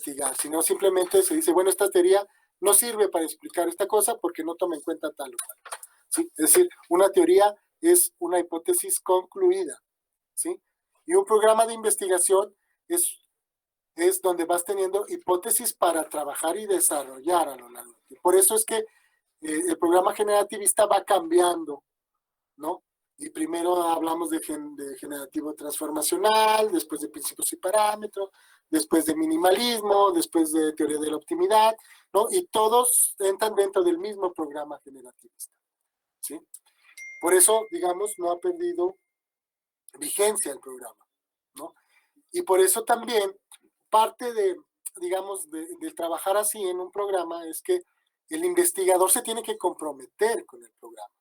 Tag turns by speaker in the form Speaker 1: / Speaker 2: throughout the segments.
Speaker 1: investigar, sino simplemente se dice, bueno, esta teoría no sirve para explicar esta cosa porque no toma en cuenta tal o cual, ¿sí? Es decir, una teoría es una hipótesis concluida, ¿sí? Y un programa de investigación es donde vas teniendo hipótesis para trabajar y desarrollar a lo largo. Por eso es que el programa generativista va cambiando, ¿no? Y primero hablamos de generativo transformacional, después de principios y parámetros, después de minimalismo, después de teoría de la optimidad, ¿no? Y todos entran dentro del mismo programa generativista, ¿sí? Por eso, digamos, no ha perdido vigencia el programa, ¿no? Y por eso también parte de, digamos, de trabajar así en un programa es que el investigador se tiene que comprometer con el programa,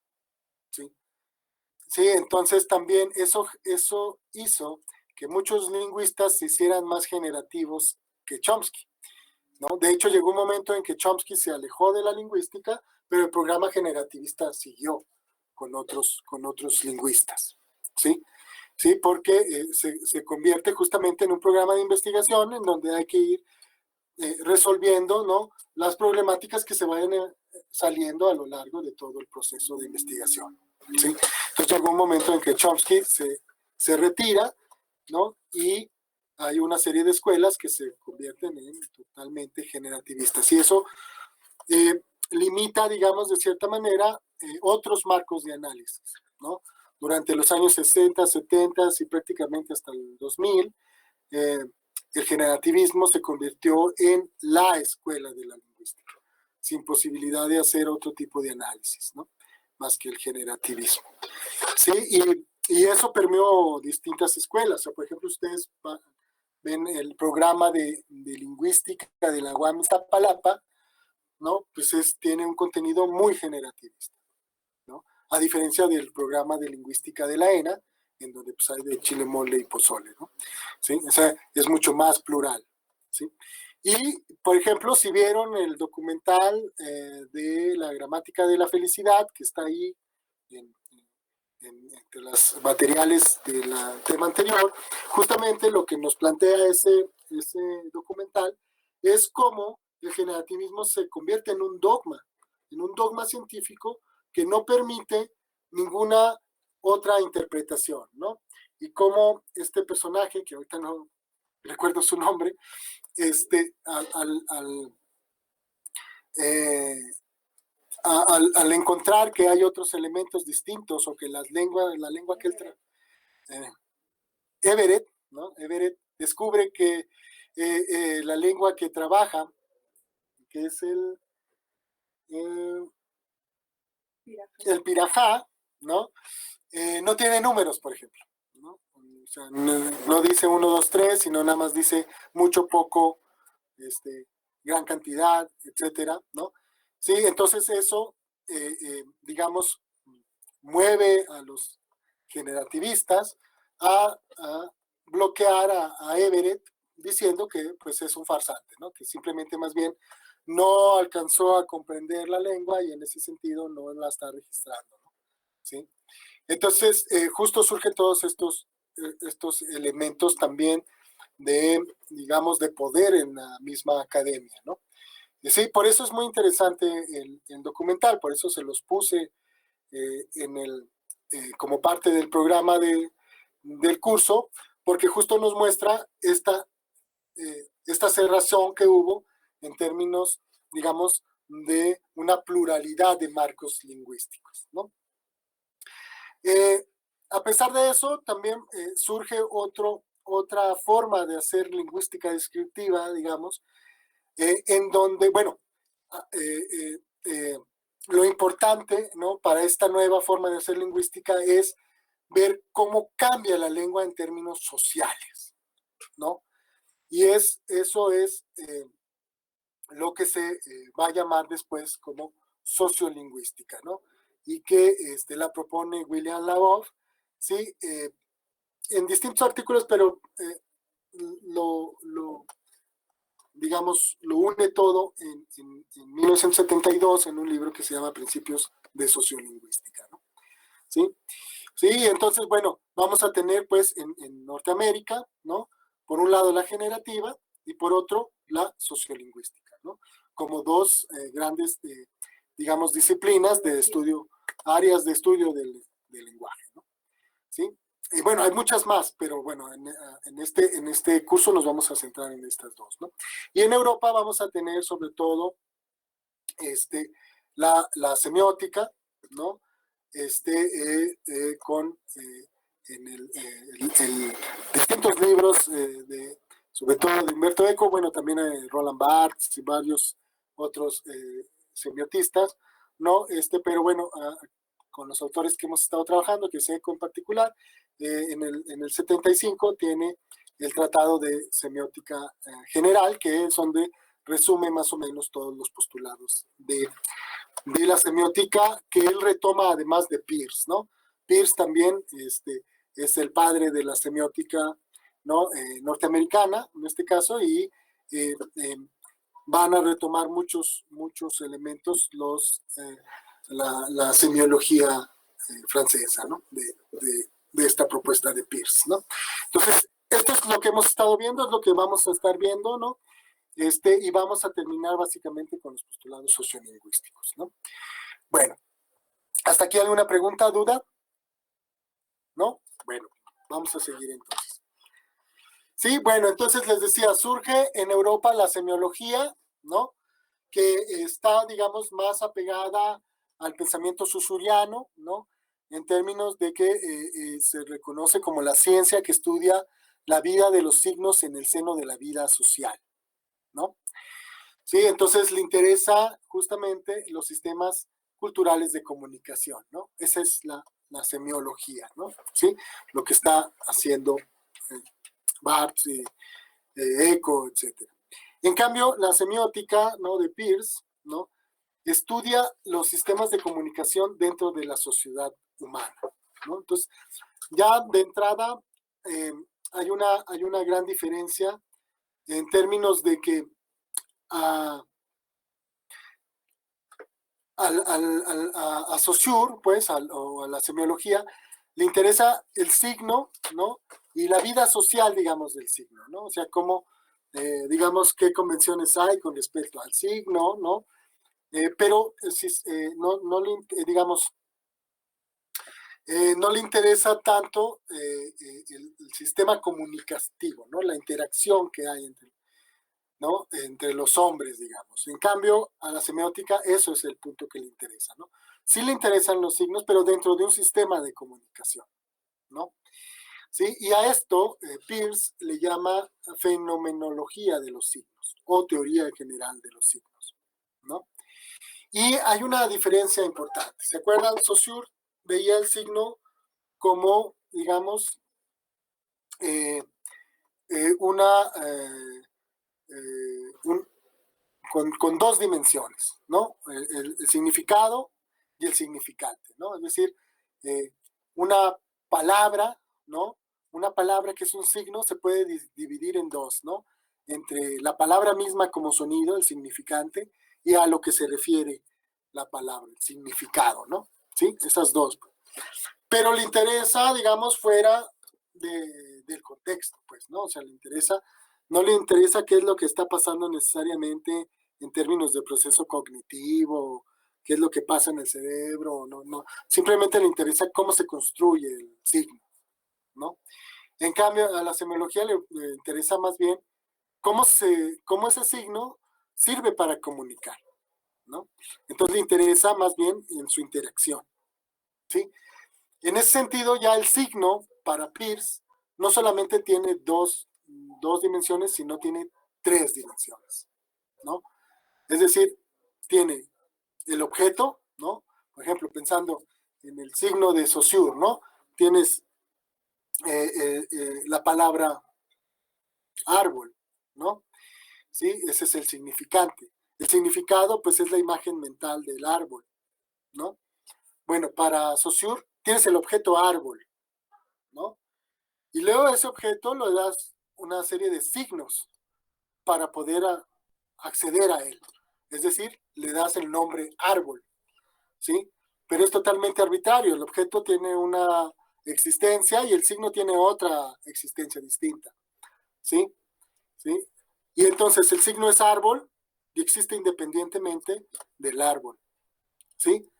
Speaker 1: ¿sí? Sí, entonces también eso hizo que muchos lingüistas se hicieran más generativos que Chomsky, ¿no? De hecho, llegó un momento en que Chomsky se alejó de la lingüística, pero el programa generativista siguió con otros lingüistas, ¿sí? Sí, porque se convierte justamente en un programa de investigación en donde hay que ir resolviendo, ¿no?, las problemáticas que se vayan saliendo a lo largo de todo el proceso de investigación, ¿sí? Entonces llegó un momento en que Chomsky se retira, ¿no? Y hay una serie de escuelas que se convierten en totalmente generativistas. Y eso limita, digamos, de cierta manera, otros marcos de análisis, ¿no? Durante los años 60, 70 y prácticamente hasta el 2000, el generativismo se convirtió en la escuela de la lingüística, sin posibilidad de hacer otro tipo de análisis, ¿no?, más que el generativismo. Sí, y eso permeó distintas escuelas. O sea, por ejemplo, ustedes ven el programa de lingüística de la UAM Iztapalapa, ¿no? Pues tiene un contenido muy generativista, ¿no? A diferencia del programa de lingüística de la ENA, en donde pues hay de chile, mole y pozole, ¿no? ¿Sí? O sea, es mucho más plural, ¿sí? Y, por ejemplo, si vieron el documental de la gramática de la felicidad, que está ahí entre los materiales del tema anterior, justamente lo que nos plantea ese documental es cómo el generativismo se convierte en un dogma científico que no permite ninguna otra interpretación, ¿no? Y cómo este personaje, que ahorita no recuerdo su nombre, al encontrar que hay otros elementos distintos o que la lengua que él Everett, ¿no? Everett descubre que la lengua que trabaja, que es el pirajá, ¿no? No tiene números, por ejemplo, ¿no? O sea, no dice 1, 2, 3, sino nada más dice mucho, poco, gran cantidad, etcétera, ¿no? Sí, entonces eso, digamos, mueve a los generativistas a bloquear a Everett diciendo que pues es un farsante, ¿no? Que simplemente más bien no alcanzó a comprender la lengua y en ese sentido no la está registrando, ¿no? ¿Sí? Entonces, justo surgen todos estos elementos también de, digamos, de poder en la misma academia, ¿no? Y sí, por eso es muy interesante el documental, por eso se los puse como parte del programa del curso, porque justo nos muestra esta cerrazón que hubo en términos, digamos, de una pluralidad de marcos lingüísticos, ¿no? A pesar de eso, también surge otra forma de hacer lingüística descriptiva, digamos, en donde, bueno, lo importante, ¿no?, para esta nueva forma de hacer lingüística es ver cómo cambia la lengua en términos sociales, ¿no? Y eso es lo que se va a llamar después como sociolingüística, ¿no? Y que la propone William Labov, ¿sí? En distintos artículos, pero digamos, lo une todo en 1972 en un libro que se llama Principios de Sociolingüística, ¿no? ¿Sí? Sí, entonces, bueno, vamos a tener pues en Norteamérica, ¿no?, por un lado la generativa y por otro la sociolingüística, ¿no? Como dos grandes, digamos, disciplinas de estudio, áreas de estudio del lenguaje, ¿no? ¿Sí? Y bueno, hay muchas más, pero bueno, en este curso nos vamos a centrar en estas dos, ¿no? Y en Europa vamos a tener sobre todo la semiótica, ¿no? Con distintos libros, sobre todo de Humberto Eco, bueno, también Roland Barthes y varios otros semiotistas, ¿no? Pero bueno, con los autores que hemos estado trabajando, que es Eco en particular, en el 75 tiene el Tratado de Semiótica General, que es donde resume más o menos todos los postulados de la semiótica que él retoma además de Peirce, ¿no? Peirce también es el padre de la semiótica, ¿no? Norteamericana, en este caso, y van a retomar muchos elementos la semiología francesa, ¿no? De esta propuesta de Peirce, ¿no? Entonces, esto es lo que hemos estado viendo, es lo que vamos a estar viendo, ¿no? Y vamos a terminar básicamente con los postulados sociolingüísticos, ¿no? Bueno, ¿hasta aquí alguna pregunta, duda? ¿No? Bueno, vamos a seguir entonces. Sí, bueno, entonces les decía, surge en Europa la semiología, ¿no? Que está, digamos, más apegada al pensamiento saussuriano, ¿no? En términos de que se reconoce como la ciencia que estudia la vida de los signos en el seno de la vida social, ¿no? Sí, entonces le interesa justamente los sistemas culturales de comunicación, ¿no? Esa es la semiología, ¿no? ¿Sí? Lo que está haciendo Barthes, Eco, etc. En cambio, la semiótica, ¿no? De Peirce, ¿no? Estudia los sistemas de comunicación dentro de la sociedad humana, ¿no? Entonces, ya de entrada hay una gran diferencia en términos de que a Saussure, pues, o a la semiología, le interesa el signo, ¿no? Y la vida social, digamos, del signo, ¿no? O sea, cómo, digamos, qué convenciones hay con respecto al signo, ¿no? Pero digamos, no le interesa tanto el sistema comunicativo, ¿no? La interacción que hay ¿no? Entre los hombres, digamos. En cambio, a la semiótica eso es el punto que le interesa, ¿no? Sí le interesan los signos, pero dentro de un sistema de comunicación, ¿no? ¿Sí? Y a esto Peirce le llama fenomenología de los signos o teoría general de los signos, ¿no? Y hay una diferencia importante. ¿Se acuerdan? Saussure veía el signo como, digamos, una... con dos dimensiones, ¿no? El significado y el significante, ¿no? Es decir, una palabra, ¿no? Una palabra que es un signo se puede dividir en dos, ¿no? Entre la palabra misma como sonido, el significante, y a lo que se refiere la palabra, el significado, ¿no? ¿Sí? Esas dos. Pero le interesa, digamos, fuera del contexto, pues, ¿no? O sea, no le interesa qué es lo que está pasando necesariamente en términos de proceso cognitivo, qué es lo que pasa en el cerebro, no. Simplemente le interesa cómo se construye el signo, ¿no? En cambio, a la semiología le interesa más bien cómo ese signo sirve para comunicar, ¿no? Entonces le interesa más bien en su interacción, ¿sí? En ese sentido, ya el signo para Peirce no solamente tiene dos dimensiones, sino tiene tres dimensiones, ¿no? Es decir, tiene el objeto, ¿no? Por ejemplo, pensando en el signo de Saussure, ¿no? Tienes la palabra árbol, ¿no? ¿Sí? Ese es el significante. El significado, pues, es la imagen mental del árbol, ¿no? Bueno, para Saussure tienes el objeto árbol, ¿no? Y luego a ese objeto le das una serie de signos para poder acceder a él. Es decir, le das el nombre árbol, ¿sí? Pero es totalmente arbitrario. El objeto tiene una existencia y el signo tiene otra existencia distinta, ¿sí? ¿Sí? Y entonces el signo es árbol y existe independientemente del árbol, ¿sí?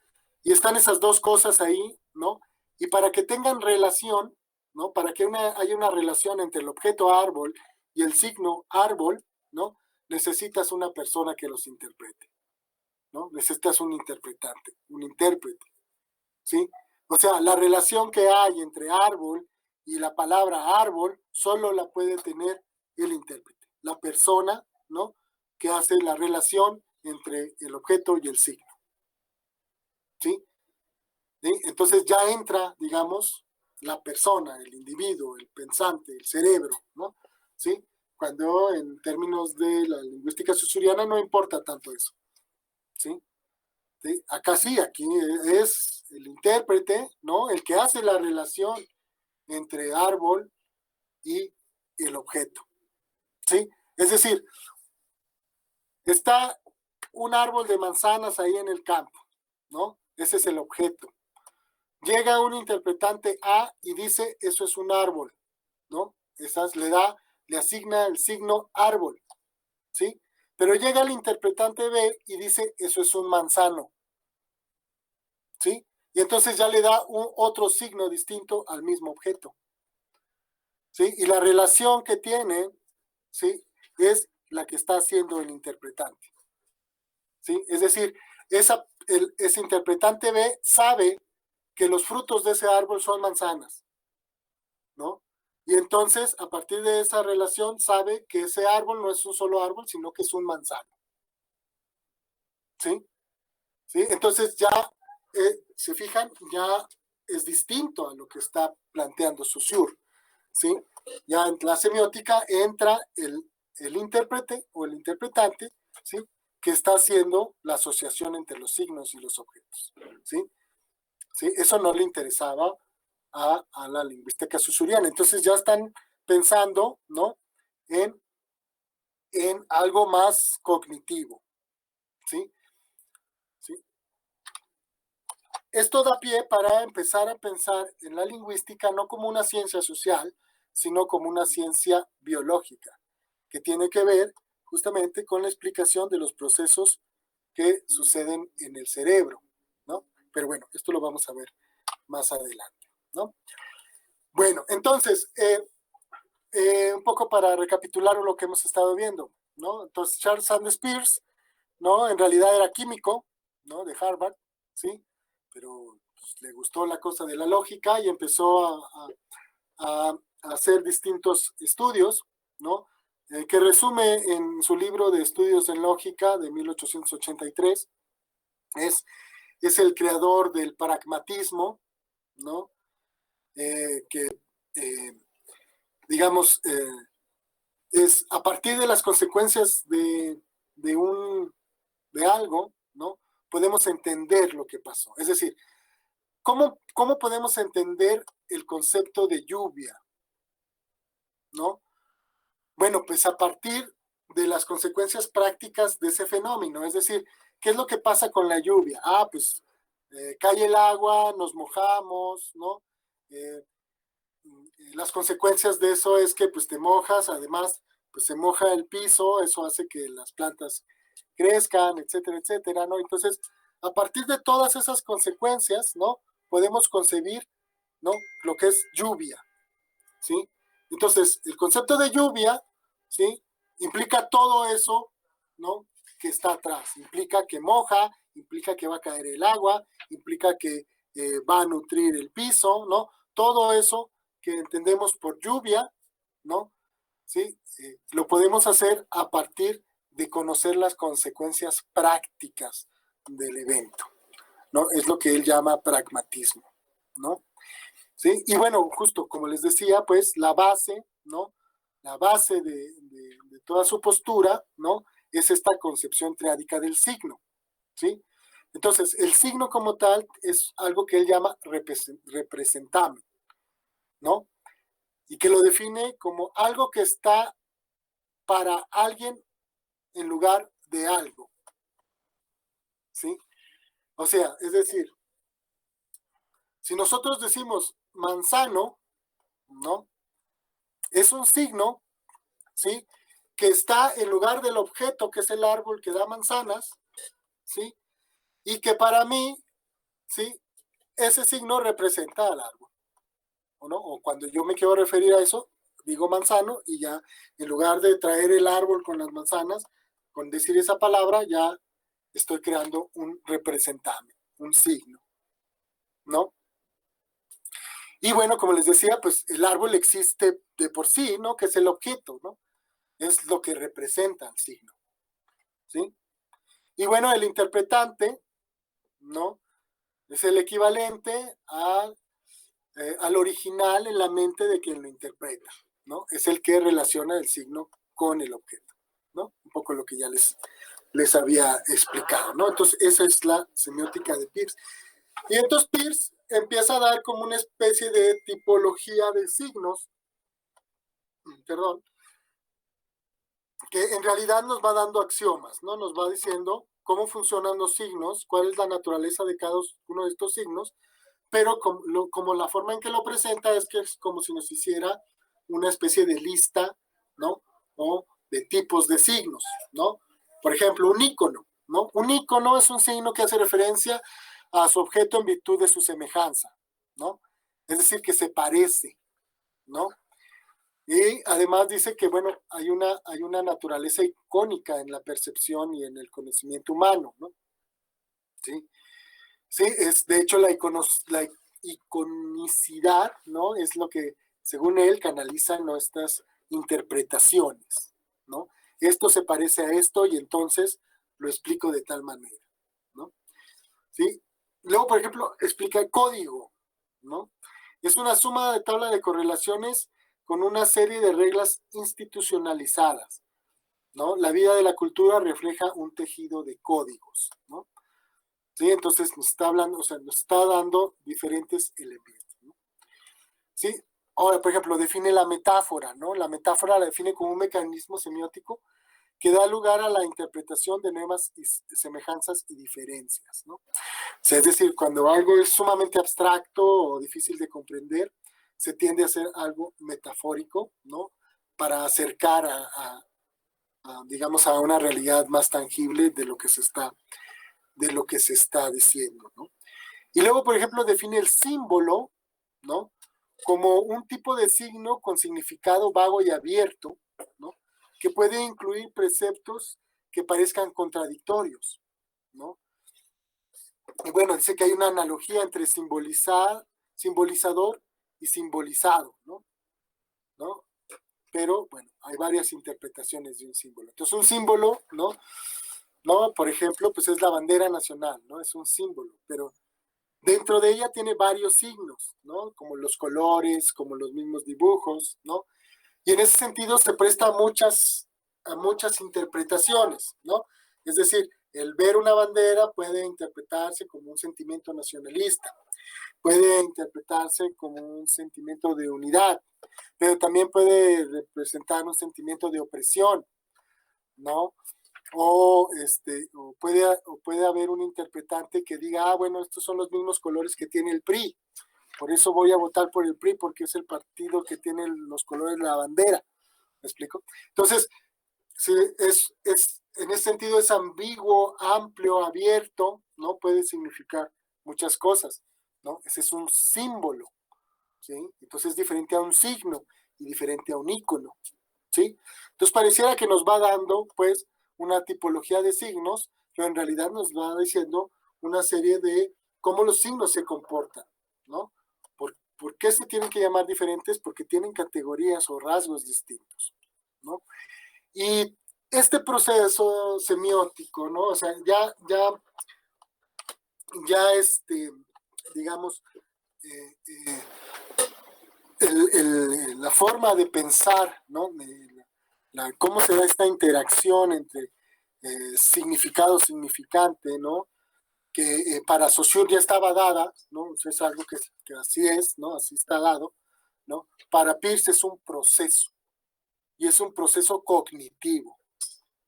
Speaker 1: Y están esas dos cosas ahí, ¿no? Y para que tengan relación, ¿no? Para que haya una relación entre el objeto árbol y el signo árbol, ¿no? Necesitas una persona que los interprete, ¿no? Necesitas un interpretante, un intérprete, ¿sí? O sea, la relación que hay entre árbol y la palabra árbol solo la puede tener el intérprete, la persona, ¿no? Que hace la relación entre el objeto y el signo, ¿sí? ¿Sí? Entonces ya entra, digamos, la persona, el individuo, el pensante, el cerebro, ¿no? ¿Sí? Cuando en términos de la lingüística susuriana no importa tanto eso, ¿sí? ¿Sí? Acá sí, aquí es el intérprete, ¿no? El que hace la relación entre árbol y el objeto, ¿sí? Es decir, está un árbol de manzanas ahí en el campo, ¿no? Ese es el objeto. Llega un interpretante A y dice, eso es un árbol, ¿no? Esas le asigna el signo árbol, ¿sí? Pero llega el interpretante B y dice, eso es un manzano, ¿sí? Y entonces ya le da otro signo distinto al mismo objeto, ¿sí? Y la relación que tiene, ¿sí? Es la que está haciendo el interpretante, ¿sí? Es decir, ese interpretante B sabe que los frutos de ese árbol son manzanas, ¿no? Y entonces, a partir de esa relación, sabe que ese árbol no es un solo árbol, sino que es un manzano, ¿sí? ¿Sí? Entonces ya, se fijan, ya es distinto a lo que está planteando Saussure, ¿sí? Ya en la semiótica entra el intérprete o el interpretante, ¿sí? Que está haciendo la asociación entre los signos y los objetos, ¿sí? ¿Sí? Eso no le interesaba a la lingüística susuriana. Entonces ya están pensando, ¿no? En algo más cognitivo, ¿sí? ¿Sí? Esto da pie para empezar a pensar en la lingüística no como una ciencia social, sino como una ciencia biológica, que tiene que ver justamente con la explicación de los procesos que suceden en el cerebro, ¿no? Pero bueno, esto lo vamos a ver más adelante, ¿no? Bueno, entonces, un poco para recapitular lo que hemos estado viendo, ¿no? Entonces, Charles Sanders Peirce, ¿no? En realidad era químico, ¿no? De Harvard, ¿sí? Pero pues, le gustó la cosa de la lógica y empezó a hacer distintos estudios, ¿no? Que resume en su libro de estudios en lógica de 1883. Es, es el creador del pragmatismo, ¿no? Que, digamos, es a partir de las consecuencias de algo, ¿no? Podemos entender lo que pasó. Es decir, ¿cómo podemos entender el concepto de lluvia, ¿no? Bueno, pues a partir de las consecuencias prácticas de ese fenómeno, es decir, ¿qué es lo que pasa con la lluvia? Ah, pues cae el agua, nos mojamos, ¿no? Eh, las consecuencias de eso es que pues te mojas, además pues se moja el piso, eso hace que las plantas crezcan, etcétera, etcétera, ¿no? Entonces, a partir de todas esas consecuencias, ¿no? Podemos concebir, ¿no? Lo que es lluvia, ¿sí? Entonces, el concepto de lluvia, ¿sí? Implica todo eso, ¿no? Que está atrás. Implica que moja, implica que va a caer el agua, implica que va a nutrir el piso, ¿no? Todo eso que entendemos por lluvia, ¿no? ¿Sí? Lo podemos hacer a partir de conocer las consecuencias prácticas del evento, ¿no? Es lo que él llama pragmatismo, ¿no? ¿Sí? Y bueno, justo como les decía, pues la base, ¿no? La base de toda su postura, ¿no? Es esta concepción triádica del signo, ¿sí? Entonces, el signo como tal es algo que él llama representable, ¿no? Y que lo define como algo que está para alguien en lugar de algo, ¿sí? O sea, es decir, si nosotros decimos manzano, ¿no? Es un signo, ¿sí? que está en lugar del objeto, que es el árbol que da manzanas, ¿sí? Y que para mí, ¿sí? Ese signo representa al árbol, ¿o no? O cuando yo me quiero referir a eso, digo manzano y ya, en lugar de traer el árbol con las manzanas, con decir esa palabra, ya estoy creando un representante, un signo, ¿no? Y bueno, como les decía, pues el árbol existe de por sí, ¿no? Que es el objeto, ¿no? Es lo que representa el signo, ¿sí? Y bueno, el interpretante, ¿no? Es el equivalente al original en la mente de quien lo interpreta, ¿no? Es el que relaciona el signo con el objeto, ¿no? Un poco lo que ya les había explicado, ¿no? Entonces, esa es la semiótica de Peirce. Y entonces Peirce empieza a dar como una especie de tipología de signos, perdón, que en realidad nos va dando axiomas, ¿no? Nos va diciendo cómo funcionan los signos, cuál es la naturaleza de cada uno de estos signos, pero como la forma en que lo presenta es que es como si nos hiciera una especie de lista, ¿no? O de tipos de signos, ¿no? Por ejemplo, un ícono, ¿no? Un ícono es un signo que hace referencia a su objeto en virtud de su semejanza, ¿no? Es decir, que se parece, ¿no? Y además dice que, bueno, hay una naturaleza icónica en la percepción y en el conocimiento humano, ¿no? Sí, sí, es de hecho la iconicidad, ¿no? Es lo que, según él, canaliza nuestras interpretaciones, ¿no? Esto se parece a esto y entonces lo explico de tal manera, ¿no? ¿Sí? Luego, por ejemplo, explica el código, ¿no? Es una suma de tabla de correlaciones con una serie de reglas institucionalizadas, ¿no? La vida de la cultura refleja un tejido de códigos, ¿no? ¿Sí? Entonces nos está hablando, o sea, nos está dando diferentes elementos, ¿no? ¿Sí? Ahora, por ejemplo, define la metáfora, ¿no? La metáfora la define como un mecanismo semiótico que da lugar a la interpretación de nuevas semejanzas y diferencias, ¿no? O sea, es decir, cuando algo es sumamente abstracto o difícil de comprender, se tiende a hacer algo metafórico, ¿no? Para acercar digamos, a una realidad más tangible de lo que se está diciendo, ¿no? Y luego, por ejemplo, define el símbolo, ¿no? Como un tipo de signo con significado vago y abierto, ¿no? Que puede incluir preceptos que parezcan contradictorios, ¿no? Y bueno, dice que hay una analogía entre simbolizador y simbolizado, ¿no? ¿No? Pero, bueno, hay varias interpretaciones de un símbolo. Entonces, un símbolo, ¿no? ¿No? Por ejemplo, pues es la bandera nacional, ¿no? Es un símbolo, pero dentro de ella tiene varios signos, ¿no? Como los colores, como los mismos dibujos, ¿no? Y en ese sentido se presta a muchas interpretaciones, ¿no? Es decir, el ver una bandera puede interpretarse como un sentimiento nacionalista, puede interpretarse como un sentimiento de unidad, pero también puede representar un sentimiento de opresión, ¿no? O puede haber un interpretante que diga, bueno, estos son los mismos colores que tiene el PRI, por eso voy a votar por el PRI, porque es el partido que tiene los colores de la bandera. ¿Me explico? Entonces, sí, en ese sentido es ambiguo, amplio, abierto, ¿no? Puede significar muchas cosas, ¿no? Ese es un símbolo, ¿sí? Entonces es diferente a un signo y diferente a un ícono, ¿sí? Entonces pareciera que nos va dando, pues, una tipología de signos, pero en realidad nos va diciendo una serie de cómo los signos se comportan, ¿no? ¿Por qué se tienen que llamar diferentes? Porque tienen categorías o rasgos distintos, ¿no? Y este proceso semiótico, ¿no? O sea, digamos, eh, eh, la forma de pensar, ¿no? Cómo se da esta interacción entre significado, significante, ¿no? Que para Saussure ya estaba dada, ¿no? O sea, es algo que así es, ¿no? Así está dado, ¿no? Para Peirce es un proceso, y es un proceso cognitivo,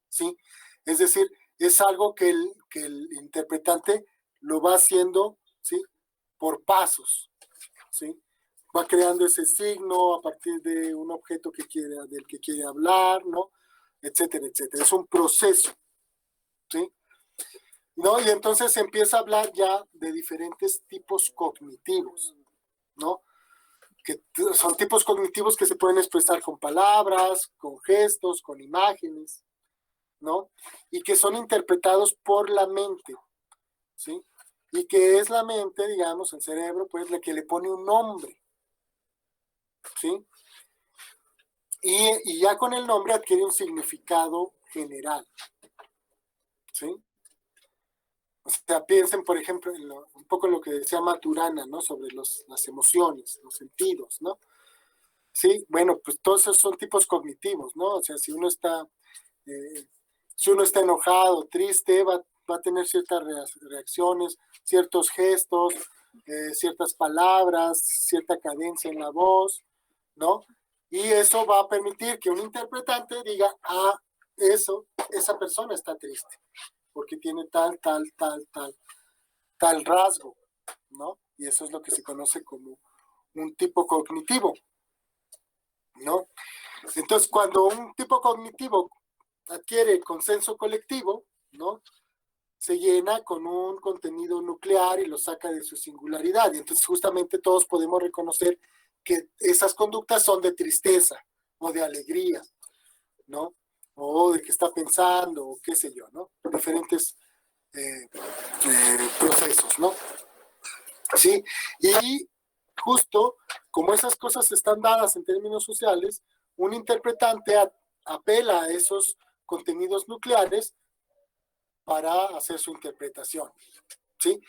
Speaker 1: ¿sí? Es decir, es algo que el interpretante lo va haciendo, ¿sí? Por pasos, ¿sí? Va creando ese signo a partir de un objeto del que quiere hablar, ¿no? etcétera, etcétera. Es un proceso, ¿sí? ¿No? Y entonces se empieza a hablar ya de diferentes tipos cognitivos, ¿no? Que son tipos cognitivos que se pueden expresar con palabras, con gestos, con imágenes, ¿no? Y que son interpretados por la mente, ¿sí? Y que es la mente, digamos, el cerebro, pues, la que le pone un nombre, ¿sí? Y ya con el nombre adquiere un significado general, ¿sí? O sea, piensen, por ejemplo, un poco en lo que decía Maturana, ¿no? Sobre las emociones, los sentidos, ¿no? Sí, bueno, pues todos esos son tipos cognitivos, ¿no? O sea, eh, si uno está enojado, triste, va a tener ciertas reacciones, ciertos gestos, ciertas palabras, cierta cadencia en la voz, ¿no? Y eso va a permitir que un interpretante diga, ah, esa persona está triste, porque tiene tal rasgo, ¿no? Y eso es lo que se conoce como un tipo cognitivo, ¿no? Entonces, cuando un tipo cognitivo adquiere consenso colectivo, ¿no? Se llena con un contenido nuclear y lo saca de su singularidad. Y entonces justamente todos podemos reconocer que esas conductas son de tristeza o de alegría, ¿no? O de que está pensando, o qué sé yo, ¿no? Diferentes procesos, ¿no? Sí, y justo como esas cosas están dadas en términos sociales, un interpretante apela a esos contenidos nucleares para hacer su interpretación, ¿sí?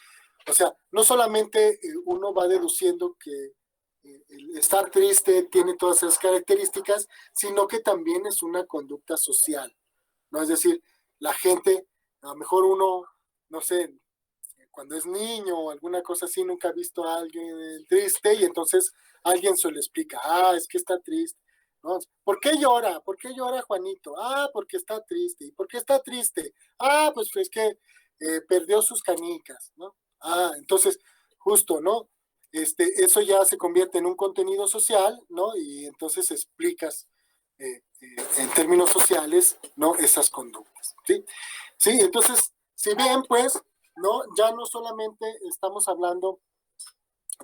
Speaker 1: O sea, no solamente uno va deduciendo que el estar triste tiene todas esas características, sino que también es una conducta social, ¿no? Es decir, la gente, a lo mejor uno, no sé, cuando es niño o alguna cosa así, nunca ha visto a alguien triste y entonces alguien se lo explica, ah, es que está triste, ¿no? ¿Por qué llora? ¿Por qué llora Juanito? Ah, porque está triste. ¿Y por qué está triste? Ah, pues es que perdió sus canicas, ¿no? Ah, entonces, justo, ¿no? Eso ya se convierte en un contenido social, ¿no? Y entonces explicas en términos sociales, ¿no? Esas conductas, ¿sí? Sí, entonces, si bien, pues, ¿no? Ya no solamente estamos hablando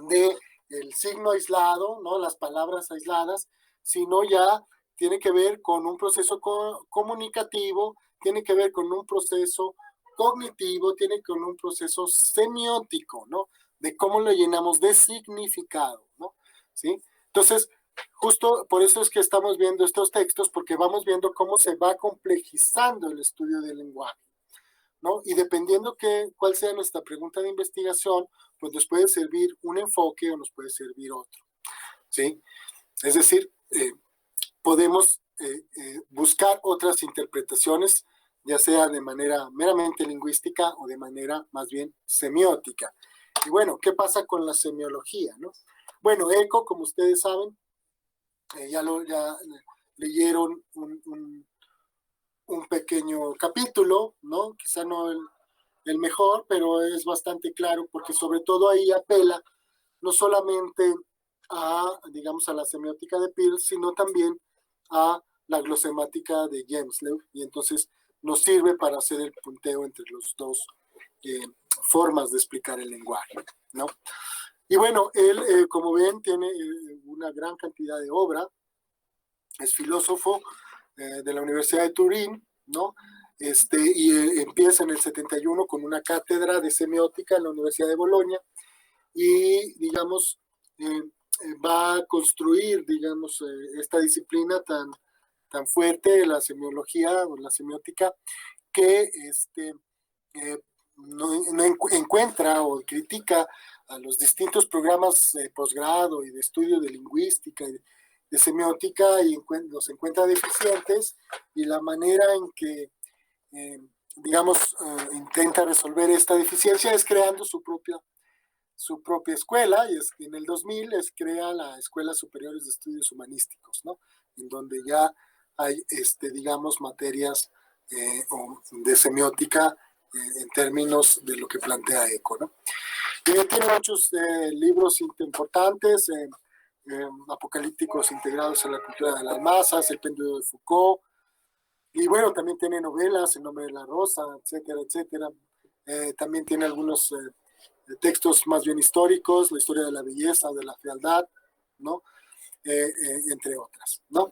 Speaker 1: de el signo aislado, ¿no? Las palabras aisladas, sino ya tiene que ver con un proceso comunicativo, tiene que ver con un proceso cognitivo, tiene con un proceso semiótico, ¿no? De cómo lo llenamos de significado, ¿no? ¿Sí? Entonces, justo por eso es que estamos viendo estos textos, porque vamos viendo cómo se va complejizando el estudio del lenguaje, ¿no? Y dependiendo cuál sea nuestra pregunta de investigación, pues nos puede servir un enfoque o nos puede servir otro, ¿sí? Es decir, podemos buscar otras interpretaciones, ya sea de manera meramente lingüística o de manera más bien semiótica. Y bueno, ¿qué pasa con la semiología, no? Bueno, ECO, como ustedes saben, ya leyeron un pequeño capítulo, ¿no? Quizá no el mejor, pero es bastante claro porque sobre todo ahí apela no solamente a, digamos, a la semiótica de Peirce, sino también a la glosemática de Gemslev, y entonces nos sirve para hacer el punteo entre los dos formas de explicar el lenguaje, ¿no? Y bueno, él, como ven, tiene una gran cantidad de obra, es filósofo de la Universidad de Turín, ¿no? Y empieza en el 71 con una cátedra de semiótica en la Universidad de Bolonia y, digamos, va a construir, digamos, esta disciplina tan fuerte, la semiología o la semiótica, que no encuentra o critica a los distintos programas de posgrado y de estudio de lingüística y de semiótica y los encuentra deficientes, y la manera en que, digamos, intenta resolver esta deficiencia es creando su propia escuela, y en el 2000 crea la Escuela Superiores de Estudios Humanísticos, ¿no? En donde ya hay, digamos, materias de semiótica en términos de lo que plantea ECO, ¿no? Tiene muchos libros importantes, apocalípticos integrados en la cultura de las masas, El péndulo de Foucault, Y bueno, también tiene novelas, El nombre de la rosa, etcétera, etcétera. También tiene algunos textos más bien históricos, la historia de la belleza, de la fealdad, ¿no? Entre otras, ¿no?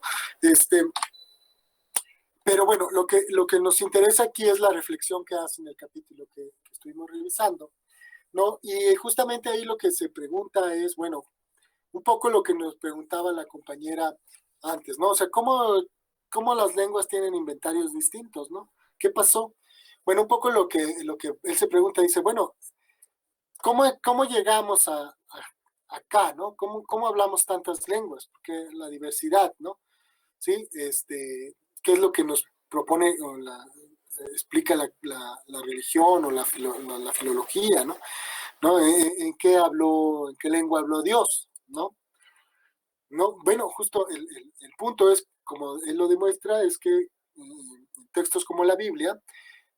Speaker 1: Pero bueno, lo que nos interesa aquí es la reflexión que hace en el capítulo que estuvimos revisando, ¿no? Y justamente ahí lo que se pregunta es, bueno, un poco lo que nos preguntaba la compañera antes, ¿no? O sea, ¿cómo las lenguas tienen inventarios distintos, ¿no? ¿Qué pasó? Bueno, un poco lo que él se pregunta, dice, bueno, ¿cómo llegamos acá, ¿no? ¿Cómo hablamos tantas lenguas? Porque la diversidad, ¿no? ¿Sí? ¿Qué es lo que nos propone o explica la religión o la filología, ¿no? ¿No? ¿En qué lengua habló Dios, ¿no? No, bueno, justo el punto es, como él lo demuestra, es que en textos como la Biblia,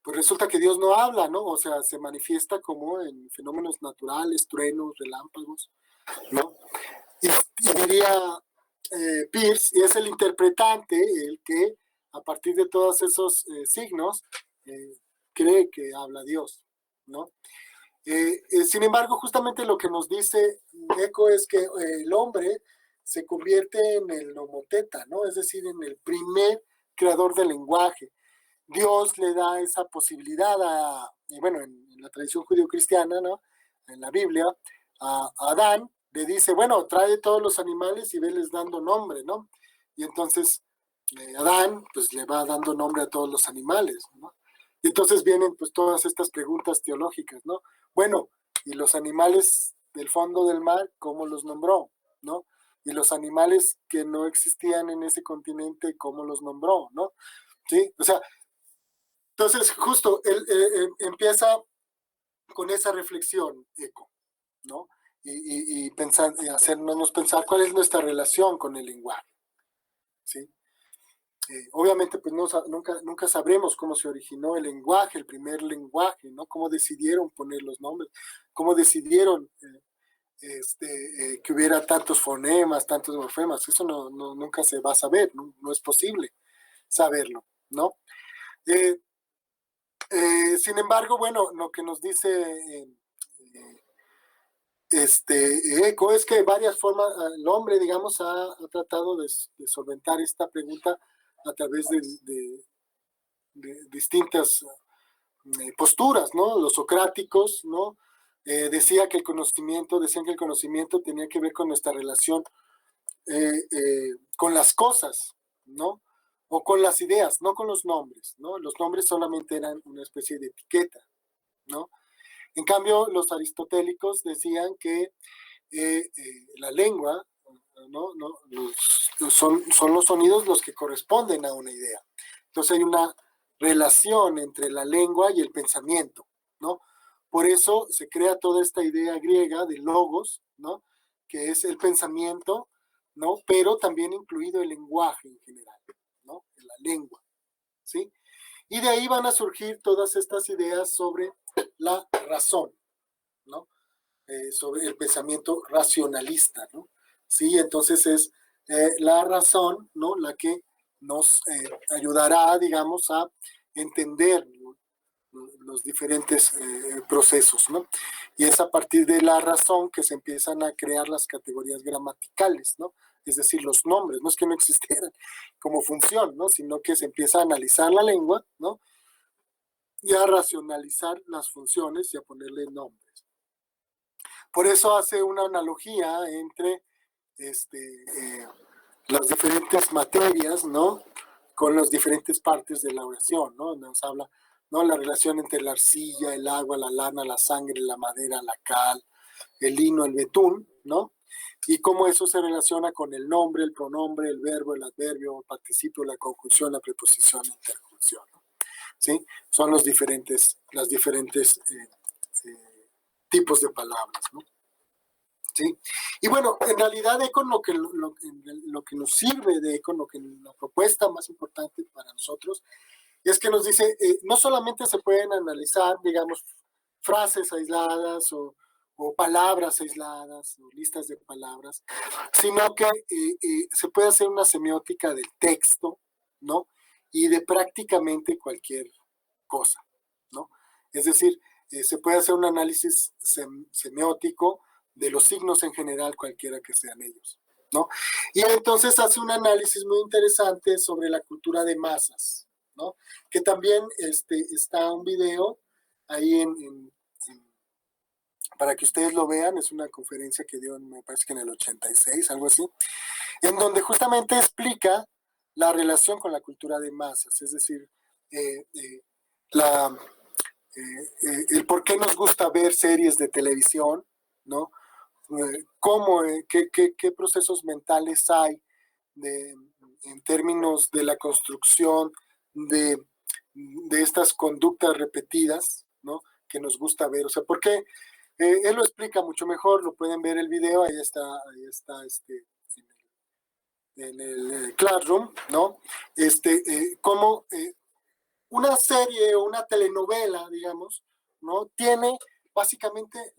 Speaker 1: pues resulta que Dios no habla, ¿no? O sea, se manifiesta como en fenómenos naturales, truenos, relámpagos, ¿no? Y diría Peirce, y es el interpretante el que, a partir de todos esos signos, cree que habla Dios, ¿no? Sin embargo, justamente lo que nos dice Eco es que el hombre se convierte en el nomoteta, ¿no? Es decir, en el primer creador del lenguaje. Dios le da esa posibilidad y bueno, en la tradición judío-cristiana, ¿no? En la Biblia, a Adán le dice, bueno, trae todos los animales y veles dando nombre, ¿no? Y entonces Adán, pues le va dando nombre a todos los animales, ¿no? Y entonces vienen pues todas estas preguntas teológicas, ¿no? Bueno, ¿y los animales del fondo del mar, cómo los nombró, ¿no? Y los animales que no existían en ese continente, ¿cómo los nombró, ¿no? ¿Sí? O sea, entonces justo él empieza con esa reflexión, Eco, ¿no? Y pensar, hacernos pensar cuál es nuestra relación con el lenguaje, ¿sí? Obviamente, pues nunca sabremos cómo se originó el lenguaje, el primer lenguaje, ¿no? Cómo decidieron poner los nombres, cómo decidieron que hubiera tantos fonemas, tantos morfemas. Eso nunca se va a saber, no es posible saberlo, ¿no? Sin embargo, bueno, lo que nos dice Eco es que de varias formas el hombre, digamos, ha tratado de solventar esta pregunta a través de distintas posturas, ¿no? Los socráticos, ¿no? Decían que el conocimiento tenía que ver con nuestra relación con las cosas, ¿no? O con las ideas, no con los nombres, ¿no? Los nombres solamente eran una especie de etiqueta, ¿no? En cambio, los aristotélicos decían que la lengua, ¿no? Son los sonidos los que corresponden a una idea. Entonces hay una relación entre la lengua y el pensamiento, ¿no? Por eso se crea toda esta idea griega de logos, ¿no? Que es el pensamiento, ¿no? Pero también incluido el lenguaje en general, ¿no? La lengua, ¿sí? Y de ahí van a surgir todas estas ideas sobre la razón, ¿no? Sobre el pensamiento racionalista, ¿no? Sí, entonces es la razón, ¿no? La que nos ayudará, digamos, a entender, ¿no? Los diferentes procesos, ¿no? Y es a partir de la razón que se empiezan a crear las categorías gramaticales, ¿no? Es decir, los nombres, no es que no existieran como función, ¿no? Sino que se empieza a analizar la lengua, ¿no? Y a racionalizar las funciones y a ponerle nombres. Por eso hace una analogía entre las diferentes materias, ¿no? Con las diferentes partes de la oración, ¿no? Nos habla, ¿no? La relación entre la arcilla, el agua, la lana, la sangre, la madera, la cal, el lino, el betún, ¿no? Y cómo eso se relaciona con el nombre, el pronombre, el verbo, el adverbio, el participio, la conjunción, la preposición, la interjunción, ¿no? ¿Sí? Son las diferentes tipos de palabras, ¿no? ¿Sí? Y bueno, en realidad Econ lo que nos sirve de Econ, la propuesta más importante para nosotros, es que nos dice, no solamente se pueden analizar, digamos, frases aisladas o palabras aisladas o listas de palabras, sino que se puede hacer una semiótica del texto, ¿no? y de prácticamente cualquier cosa, ¿no? Es decir, se puede hacer un análisis semiótico de los signos en general, cualquiera que sean ellos, ¿no? Y entonces hace un análisis muy interesante sobre la cultura de masas, ¿no? Que también está un video ahí para que ustedes lo vean, es una conferencia que dio, me parece que en el 86, algo así, en donde justamente explica la relación con la cultura de masas, es decir, la, el por qué nos gusta ver series de televisión, ¿no? Cómo, qué procesos mentales hay en términos de la construcción de estas conductas repetidas, ¿no? Que nos gusta ver. O sea, ¿por qué? Él lo explica mucho mejor, lo pueden ver el video, ahí está en el Classroom, ¿no? Cómo una serie o una telenovela, digamos, ¿no? Tiene básicamente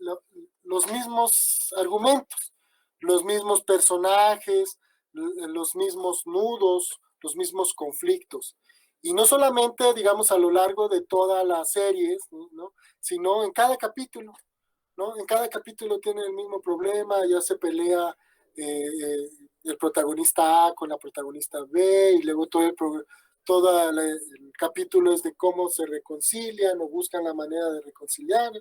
Speaker 1: los mismos argumentos, los mismos personajes, los mismos nudos, los mismos conflictos. Y no solamente, digamos, a lo largo de todas las series, ¿no? Sino en cada capítulo, ¿no? En cada capítulo tiene el mismo problema, ya se pelea el protagonista A con la protagonista B, y luego todo el capítulo es de cómo se reconcilian o buscan la manera de reconciliar,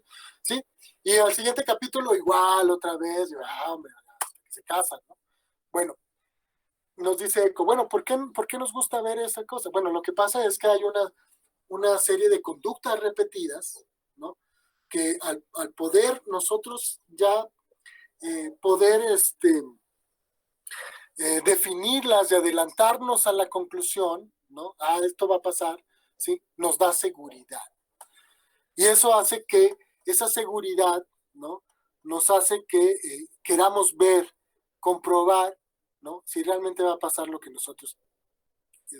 Speaker 1: ¿sí? Y al siguiente capítulo igual, otra vez, hombre, se casan, ¿no? Bueno, nos dice Eco, bueno, ¿por qué nos gusta ver esa cosa? Bueno, lo que pasa es que hay una serie de conductas repetidas, ¿no? Que al poder nosotros ya poder definirlas y adelantarnos a la conclusión, ¿no? Esto va a pasar, ¿sí? Nos da seguridad. Y eso hace que esa seguridad, ¿no? Nos hace que queramos ver, comprobar, ¿no? Si realmente va a pasar lo que nosotros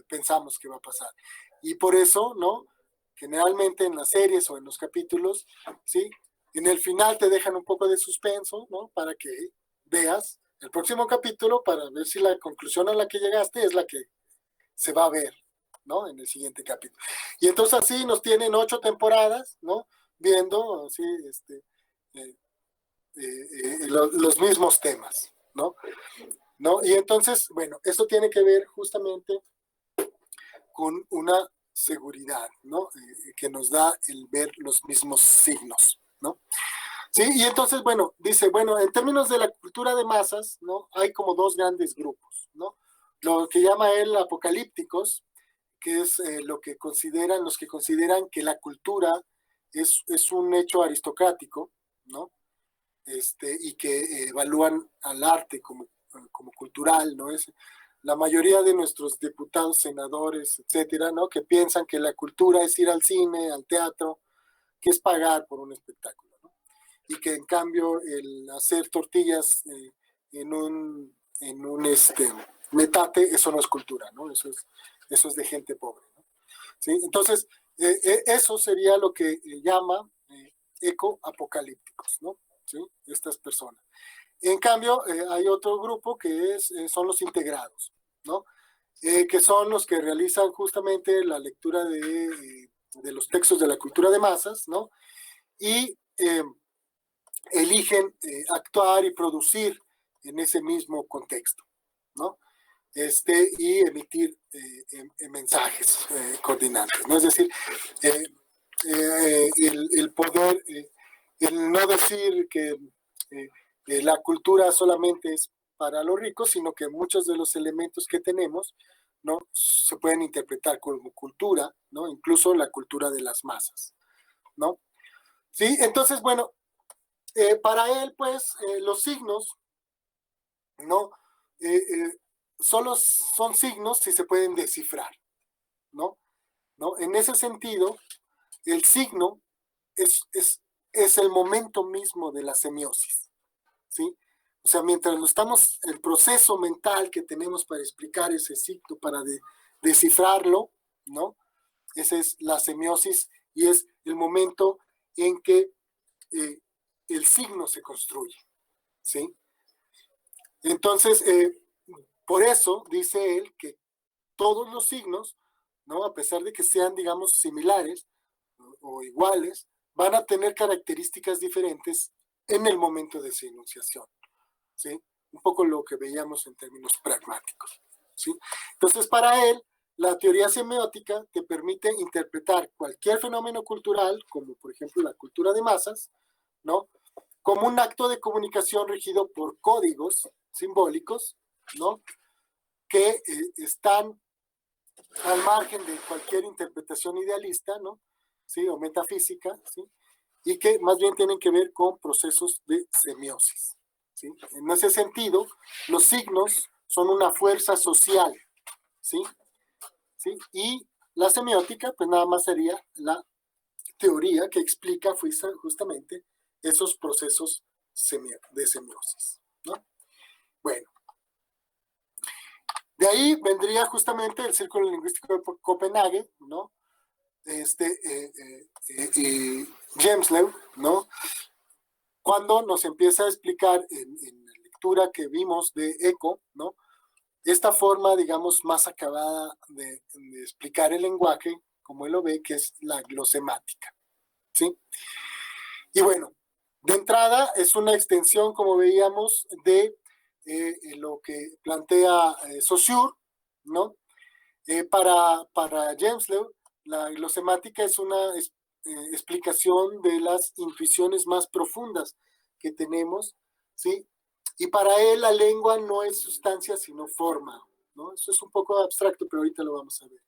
Speaker 1: pensamos que va a pasar. Y por eso, ¿no? Generalmente en las series o en los capítulos, ¿sí? En el final te dejan un poco de suspenso, ¿no? Para que veas el próximo capítulo para ver si la conclusión a la que llegaste es la que se va a ver, ¿no? En el siguiente capítulo. Y entonces así nos tienen 8 temporadas, ¿no? Viendo así, los mismos temas, ¿no? Y entonces, bueno, esto tiene que ver justamente con una seguridad, ¿no? Que nos da el ver los mismos signos, ¿no? Sí, y entonces, bueno, dice, bueno, en términos de la cultura de masas, ¿no? Hay como 2 grandes grupos, ¿no? Lo que llama él apocalípticos, que es los que consideran que la cultura es un hecho aristocrático, ¿no? Y que evalúan al arte como cultural, ¿no? La mayoría de nuestros diputados, senadores, etcétera, ¿no? Que piensan que la cultura es ir al cine, al teatro, que es pagar por un espectáculo, ¿no? Y que en cambio el hacer tortillas en un metate, eso no es cultura, ¿no? Eso es de gente pobre, ¿no? ¿Sí? Entonces, eso sería lo que llama ecoapocalípticos, ¿no? ¿Sí? Estas personas. En cambio, hay otro grupo que son los integrados, ¿no? Que son los que realizan justamente la lectura de los textos de la cultura de masas, ¿no? Y eligen actuar y producir en ese mismo contexto, ¿no? Y emitir mensajes coordinantes, ¿no? Es decir, el poder, el no decir que la cultura solamente es para los ricos, sino que muchos de los elementos que tenemos, ¿no? Se pueden interpretar como cultura, ¿no? Incluso la cultura de las masas, ¿no? Sí, entonces, bueno, para él, pues, los signos, ¿no? Solo son signos si se pueden descifrar, ¿no? En ese sentido, el signo es el momento mismo de la semiosis, ¿sí? O sea, mientras estamos, el proceso mental que tenemos para explicar ese signo, para descifrarlo, ¿no? Esa es la semiosis y es el momento en que el signo se construye, ¿sí? Entonces, por eso dice él que todos los signos ¿no? A pesar de que sean, digamos, similares o iguales, van a tener características diferentes en el momento de su enunciación, ¿sí? Un poco lo que veíamos en términos pragmáticos, ¿sí? Entonces, para él, la teoría semiótica te permite interpretar cualquier fenómeno cultural, como por ejemplo la cultura de masas, ¿no? Como un acto de comunicación regido por códigos simbólicos, ¿no? Que están al margen de cualquier interpretación idealista, ¿no? ¿Sí? O metafísica, ¿sí? Y que más bien tienen que ver con procesos de semiosis, ¿sí? En ese sentido, los signos son una fuerza social, ¿sí? ¿Sí? Y la semiótica, pues nada más sería la teoría que explica justamente esos procesos de semiosis, ¿no? Bueno, de ahí vendría justamente el Círculo Lingüístico de Copenhague, ¿no? Gemslev, ¿no? Cuando nos empieza a explicar en la lectura que vimos de Eco, ¿no? Esta forma, digamos, más acabada de explicar el lenguaje, como él lo ve, que es la glosemática, ¿sí? Y bueno, de entrada es una extensión, como veíamos, de lo que plantea Saussure, ¿no? Para Gemslev, la glosemática es una explicación de las intuiciones más profundas que tenemos, ¿sí? Y para él la lengua no es sustancia, sino forma, ¿no? Eso es un poco abstracto, pero ahorita lo vamos a ver.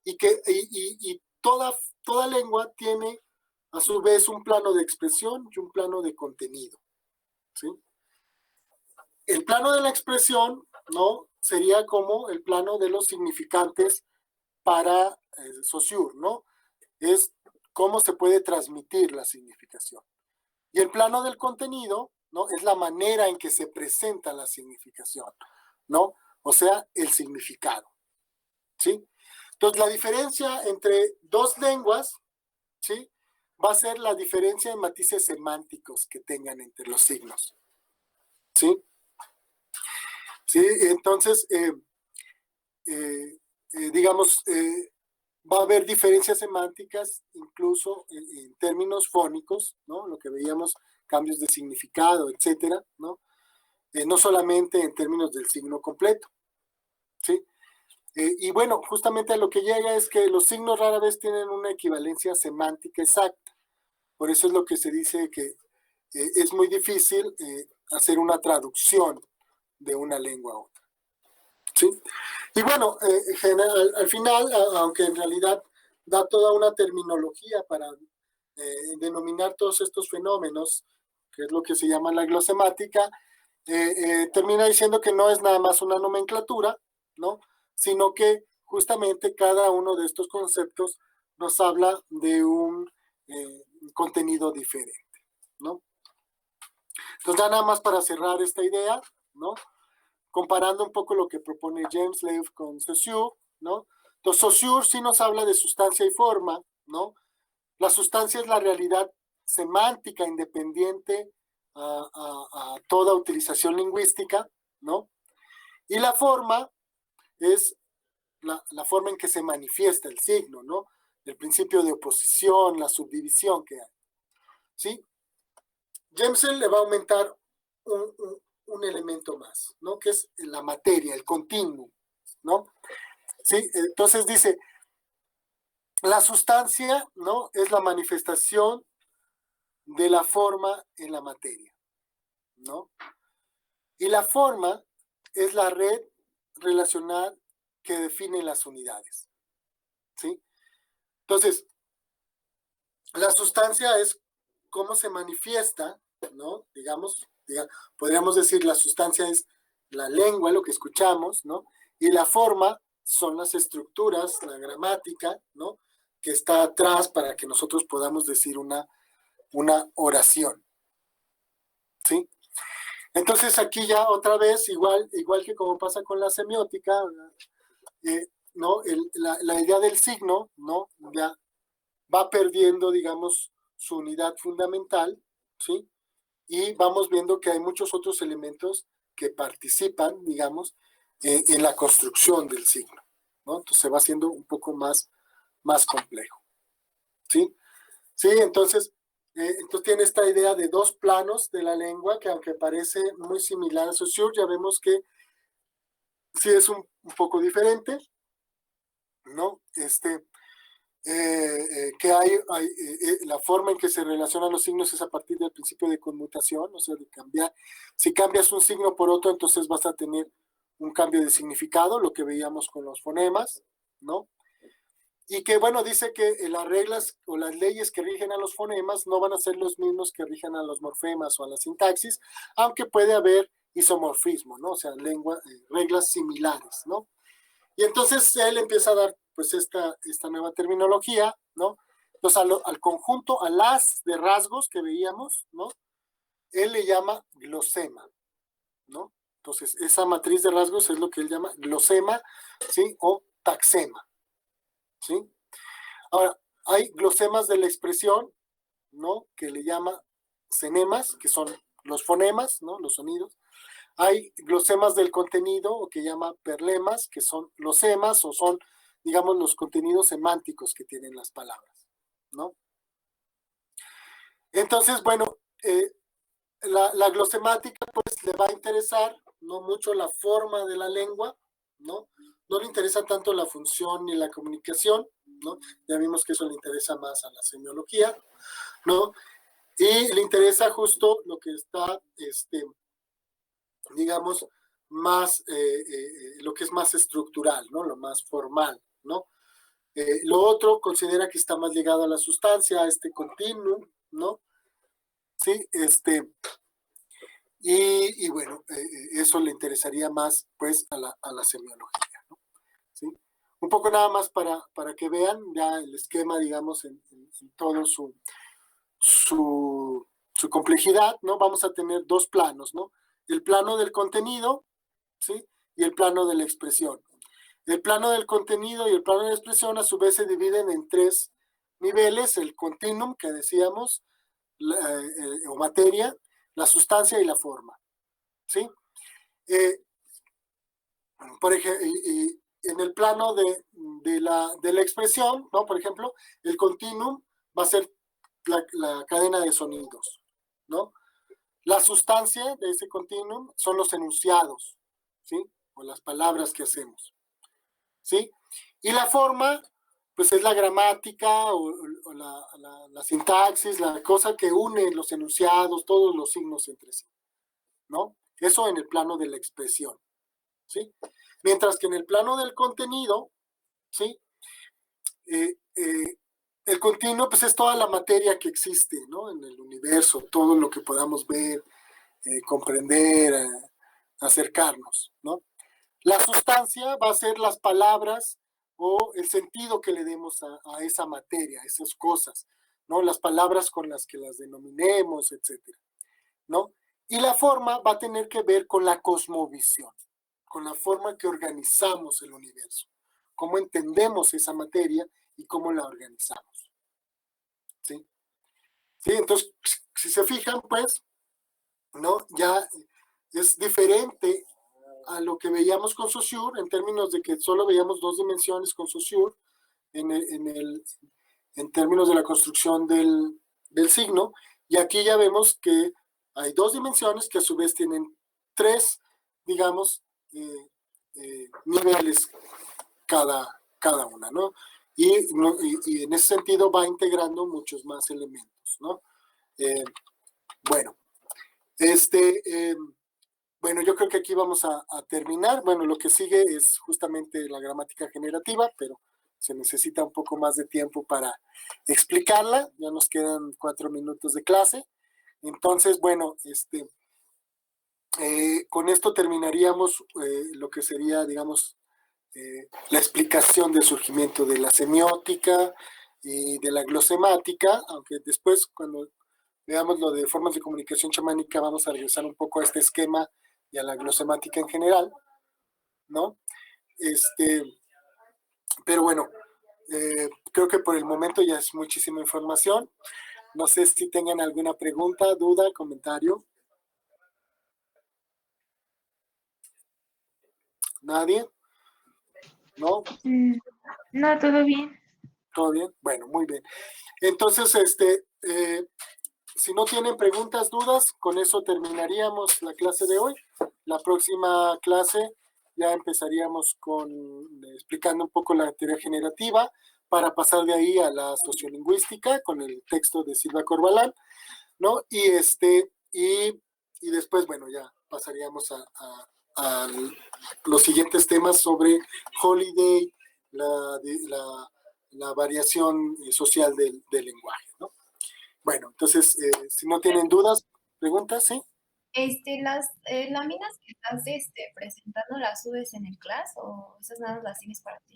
Speaker 1: Y toda lengua tiene, a su vez, un plano de expresión y un plano de contenido, ¿sí? El plano de la expresión, ¿no? Sería como el plano de los significantes para Saussure, ¿no? Es cómo se puede transmitir la significación. Y el plano del contenido, ¿no? Es la manera en que se presenta la significación, ¿no? O sea, el significado, ¿sí? Entonces, la diferencia entre dos lenguas, ¿sí? Va a ser la diferencia en matices semánticos que tengan entre los signos, ¿sí? ¿Sí? Entonces, digamos, va a haber diferencias semánticas incluso en términos fónicos, ¿no? Lo que veíamos, cambios de significado, etcétera, ¿no? No solamente en términos del signo completo, ¿sí? Y bueno, justamente a lo que llega es que los signos rara vez tienen una equivalencia semántica exacta. Por eso es lo que se dice que es muy difícil hacer una traducción de una lengua a otra, ¿sí? Y bueno, al final, aunque en realidad da toda una terminología para denominar todos estos fenómenos, que es lo que se llama la glosemática, termina diciendo que no es nada más una nomenclatura, ¿no? Sino que justamente cada uno de estos conceptos nos habla de un contenido diferente, ¿no? Entonces, ya nada más para cerrar esta idea, ¿no? Comparando un poco lo que propone Gemslev con Saussure, ¿no? Entonces, Saussure sí nos habla de sustancia y forma, ¿no? La sustancia es la realidad semántica independiente a toda utilización lingüística, ¿no? Y la forma es la forma en que se manifiesta el signo, ¿no? El principio de oposición, la subdivisión que hay, ¿sí? Gemslev le va a aumentar un elemento más, ¿no? Que es la materia, el continuum, ¿no? ¿Sí? Entonces dice, la sustancia, ¿no? Es la manifestación de la forma en la materia, ¿no? Y la forma es la red relacional que define las unidades, ¿sí? Entonces, la sustancia es cómo se manifiesta, ¿no? Podríamos decir la sustancia es la lengua, lo que escuchamos, ¿no? Y la forma son las estructuras, la gramática, ¿no? Que está atrás para que nosotros podamos decir una oración, ¿sí? Entonces aquí ya otra vez, igual que como pasa con la semiótica, ¿no? La idea del signo, ¿no? Ya va perdiendo, digamos, su unidad fundamental, ¿sí? Y vamos viendo que hay muchos otros elementos que participan, digamos, en la construcción del signo, ¿no? Entonces se va haciendo un poco más complejo, ¿sí? Sí, entonces tiene esta idea de dos planos de la lengua que aunque parece muy similar a Saussure, ya vemos que sí es un poco diferente, ¿no? Que la forma en que se relacionan los signos es a partir del principio de conmutación, o sea, de cambiar. Si cambias un signo por otro, entonces vas a tener un cambio de significado, lo que veíamos con los fonemas, ¿no? Y que, bueno, dice que las reglas o las leyes que rigen a los fonemas no van a ser los mismos que rigen a los morfemas o a la sintaxis, aunque puede haber isomorfismo, ¿no? O sea, reglas similares, ¿no? Y entonces él empieza a dar pues esta nueva terminología, ¿no? Entonces al conjunto, a las de rasgos que veíamos, ¿no? Él le llama glosema, ¿no? Entonces esa matriz de rasgos es lo que él llama glosema, ¿sí? O taxema, ¿sí? Ahora, hay glosemas de la expresión, ¿no? Que le llama cenemas, que son los fonemas, ¿no? Los sonidos. Hay glosemas del contenido, o que llama perlemas, que son los semas, o son, digamos, los contenidos semánticos que tienen las palabras, ¿no? Entonces, bueno, la glosemática, pues, le va a interesar no mucho la forma de la lengua, ¿no? No le interesa tanto la función ni la comunicación, ¿no? Ya vimos que eso le interesa más a la semiología, ¿no? Y le interesa justo lo que está, digamos, más, lo que es más estructural, ¿no? Lo más formal, ¿no? Lo otro considera que está más ligado a la sustancia, a este continuum, ¿no? Sí, y bueno, eso le interesaría más, pues, a la semiología, ¿no? ¿Sí? Un poco nada más para que vean ya el esquema, digamos, en todo su complejidad, ¿no? Vamos a tener dos planos, ¿no? El plano del contenido, ¿sí? Y el plano de la expresión. El plano del contenido y el plano de la expresión a su vez se dividen en tres niveles: el continuum, que decíamos, o materia, la sustancia y la forma, ¿sí? Por ejemplo, y en el plano de la expresión, ¿no? Por ejemplo, el continuum va a ser la cadena de sonidos, ¿no? La sustancia de ese continuum son los enunciados, ¿sí? O las palabras que hacemos, ¿sí? Y la forma, pues es la gramática o la sintaxis, la cosa que une los enunciados, todos los signos entre sí, ¿no? Eso en el plano de la expresión, ¿sí? Mientras que en el plano del contenido, ¿sí? El continuo, pues es toda la materia que existe, ¿no? En el universo, todo lo que podamos ver, comprender, acercarnos, ¿no? La sustancia va a ser las palabras o el sentido que le demos a esa materia, a esas cosas, ¿no? Las palabras con las que las denominemos, etcétera, ¿no? Y la forma va a tener que ver con la cosmovisión, con la forma que organizamos el universo, cómo entendemos esa materia y cómo la organizamos, ¿sí? ¿Sí? Entonces, si se fijan, pues, ¿no? Ya es diferente a lo que veíamos con Saussure, en términos de que solo veíamos dos dimensiones con Saussure, en términos de la construcción del signo, y aquí ya vemos que hay dos dimensiones que a su vez tienen tres, digamos, niveles cada una, ¿no? Y en ese sentido va integrando muchos más elementos, ¿no? Bueno, bueno, yo creo que aquí vamos a terminar. Bueno, lo que sigue es justamente la gramática generativa, pero se necesita un poco más de tiempo para explicarla. Ya nos quedan 4 minutos de clase. Entonces, bueno, con esto terminaríamos lo que sería, digamos, la explicación del surgimiento de la semiótica y de la glosemática, aunque después, cuando veamos lo de formas de comunicación chamánica, vamos a regresar un poco a este esquema y a la glosemática en general, ¿no? Pero bueno, creo que por el momento ya es muchísima información. No sé si tengan alguna pregunta, duda, comentario. ¿Nadie? ¿no?
Speaker 2: No, todo bien.
Speaker 1: ¿Todo bien? Bueno, muy bien. Entonces, si no tienen preguntas, dudas, con eso terminaríamos la clase de hoy. La próxima clase ya empezaríamos con explicando un poco la teoría generativa para pasar de ahí a la sociolingüística con el texto de Silva Corbalán, ¿no? Y después, bueno, ya pasaríamos a los siguientes temas sobre Holiday, la variación social del lenguaje, ¿no? Bueno, entonces, si no tienen dudas, preguntas, ¿sí?
Speaker 3: Las láminas que estás presentando, ¿las subes en el class o esas nada más las tienes para ti?